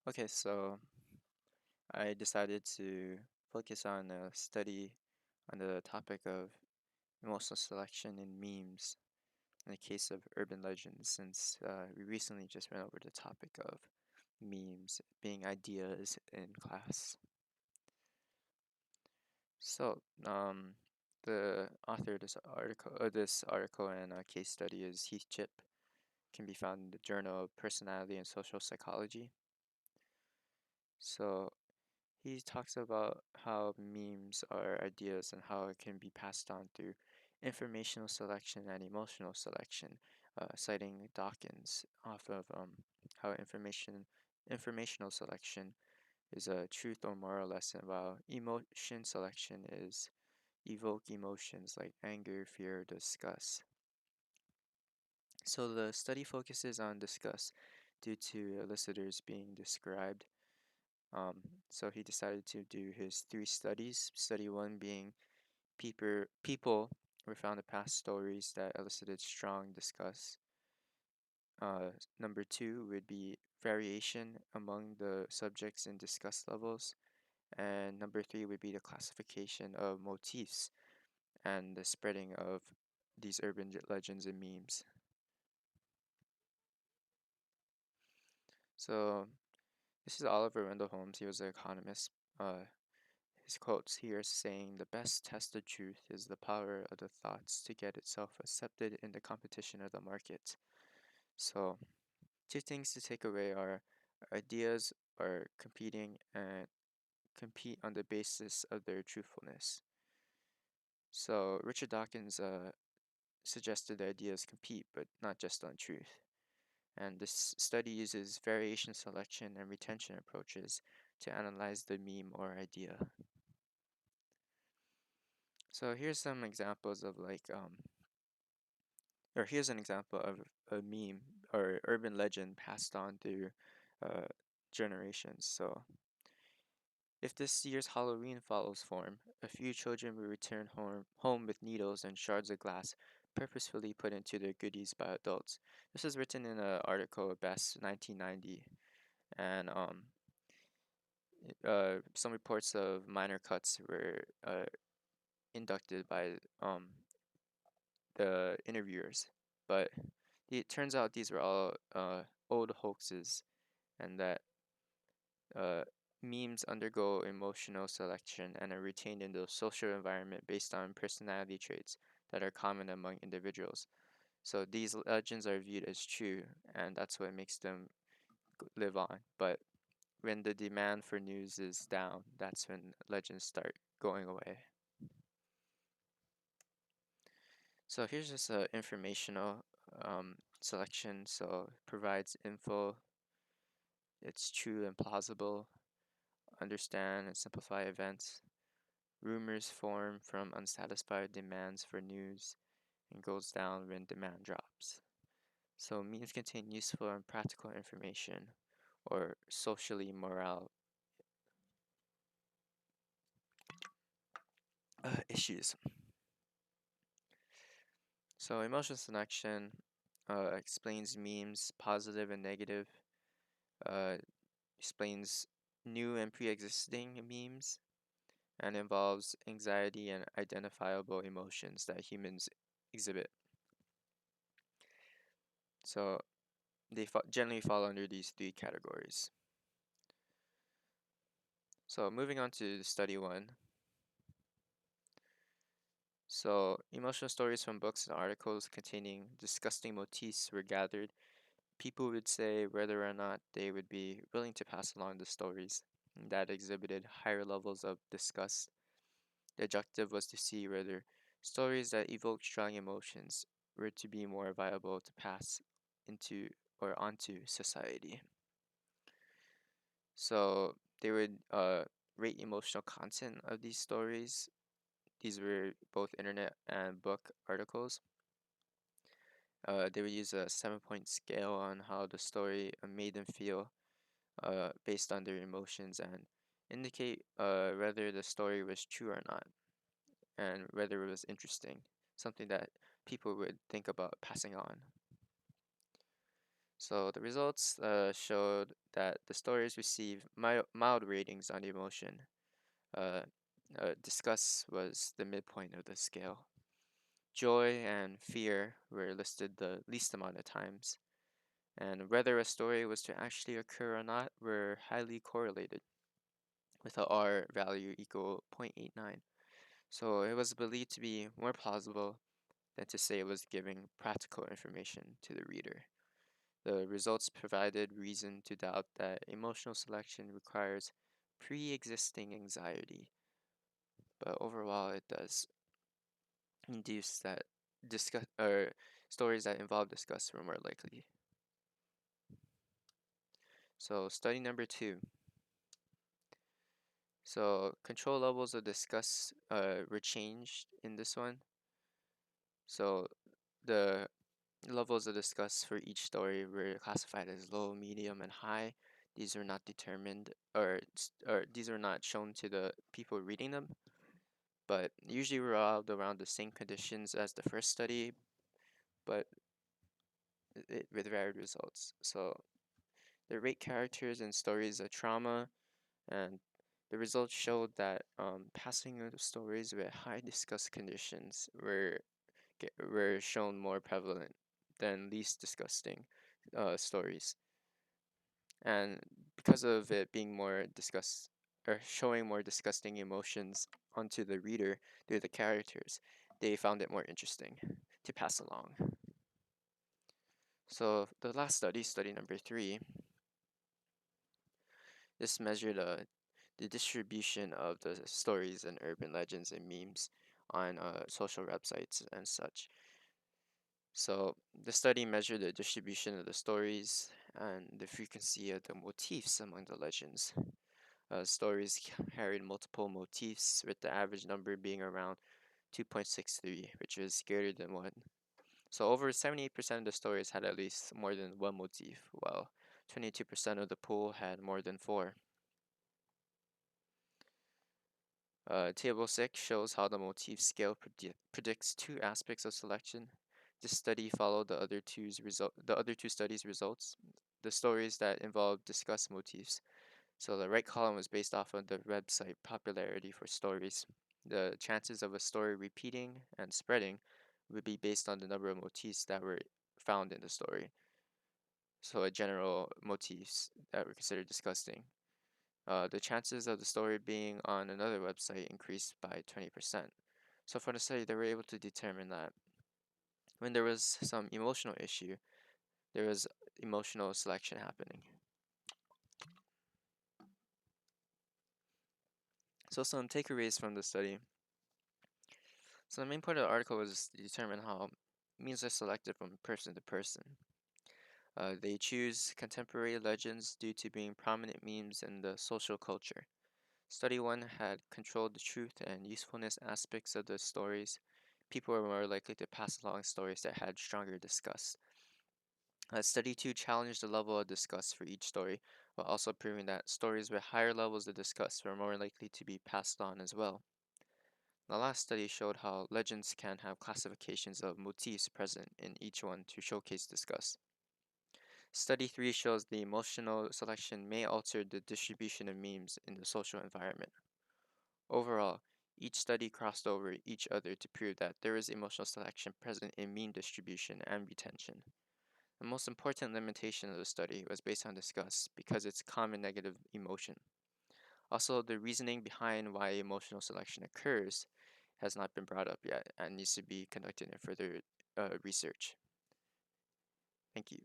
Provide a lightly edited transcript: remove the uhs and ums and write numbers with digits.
Okay, so I decided to focus on a study on the topic of emotional selection in memes in the case of urban legends, since we recently just went over the topic of memes being ideas in class. So, the author of this article and case study is Heath Chip, can be found in the Journal of Personality and Social Psychology. So, he talks about how memes are ideas and how it can be passed on through informational selection and emotional selection, citing Dawkins off of how informational selection is a truth or moral lesson, while emotion selection is evoke emotions like anger, fear, disgust. So the study focuses on disgust due to elicitors being described. Um, so he decided to do his three studies. Study one being people were found to pass stories that elicited strong disgust. Number two would be variation among the subjects in disgust levels. And number three would be the classification of motifs and the spreading of these urban legends and memes. So this is Oliver Wendell Holmes. He was an economist. His quotes here saying, "The best test of truth is the power of the thoughts to get itself accepted in the competition of the market." So, two things to take away are ideas are competing and compete on the basis of their truthfulness. So, Richard Dawkins suggested the ideas compete, but not just on truth. And this study uses variation selection and retention approaches to analyze the meme or idea. So here's some examples of or here's an example of a meme or urban legend passed on through uh, generations. So if this year's Halloween follows form, a few children will return home with needles and shards of glass purposefully put into their goodies by adults. This was written in an article, Best 1990, and some reports of minor cuts were inducted by the interviewers, but it turns out these were all old hoaxes, and that uh, memes undergo emotional selection and are retained in the social environment based on personality traits that are common among individuals. So these legends are viewed as true, and that's what makes them live on. But when the demand for news is down, that's when legends start going away. So here's just a informational selection. So it provides info, it's true and plausible, understand and simplify events. Rumors form from unsatisfied demands for news and goes down when demand drops. So memes contain useful and practical information or socially moral issues. So emotional selection explains memes, positive and negative, uh, explains new and pre-existing memes, and involves anxiety and identifiable emotions that humans exhibit. So they generally fall under these three categories. So moving on to study one. So emotional stories from books and articles containing disgusting motifs were gathered. People would say whether or not they would be willing to pass along the stories that exhibited higher levels of disgust. The objective was to see whether stories that evoked strong emotions were to be more viable to pass into or onto society. So they would rate emotional content of these stories. These were both internet and book articles. They would use a 7 point scale on how the story made them feel based on their emotions and indicate whether the story was true or not and whether it was interesting, something that people would think about passing on. So the results showed that the stories received mild ratings on emotion. Uh, Disgust was the midpoint of the scale. Joy and fear were listed the least amount of times, and whether a story was to actually occur or not were highly correlated, with a R value equal 0.89. So it was believed to be more plausible than to say it was giving practical information to the reader. The results provided reason to doubt that emotional selection requires pre-existing anxiety, but overall it does induce that discuss or stories that involve disgust were more likely. So study number 2. So control levels of disgust were changed in this one. So the levels of disgust for each story were classified as low, medium, and high. These are not determined or these are not shown to the people reading them, but usually revolved around the same conditions as the first study, but with varied results. So they rate characters and stories of trauma, and the results showed that passing of stories with high disgust conditions were shown more prevalent than least disgusting stories. And because of it being more disgust or showing more disgusting emotions onto the reader through the characters, they found it more interesting to pass along. So the last study, study number 3, this measured the distribution of the stories and urban legends and memes on social websites and such. So the study measured the distribution of the stories and the frequency of the motifs among the legends. Stories carried multiple motifs, with the average number being around 2.63, which is greater than 1. So over 78% of the stories had at least more than one motif, while 22% of the pool had more than 4. Table 6 shows how the motif scale predicts two aspects of selection. This study followed the other two studies' results, the stories that involved discussed motifs. So the right column was based off of the website popularity for stories. The chances of a story repeating and spreading would be based on the number of motifs that were found in the story. So a general motifs that were considered disgusting. The chances of the story being on another website increased by 20%. So for the study, they were able to determine that when there was some emotional issue, there was emotional selection happening. So some takeaways from the study. So the main point of the article was to determine how memes are selected from person to person. They choose contemporary legends due to being prominent memes in the social culture. Study 1 had controlled the truth and usefulness aspects of the stories. People were more likely to pass along stories that had stronger disgust. Study 2 challenged the level of disgust for each story, while also proving that stories with higher levels of disgust were more likely to be passed on as well. The last study showed how legends can have classifications of motifs present in each one to showcase disgust. Study 3 shows the emotional selection may alter the distribution of memes in the social environment. Overall, each study crossed over each other to prove that there is emotional selection present in meme distribution and retention. The most important limitation of the study was based on disgust because it's a common negative emotion. Also, the reasoning behind why emotional selection occurs has not been brought up yet and needs to be conducted in further research. Thank you.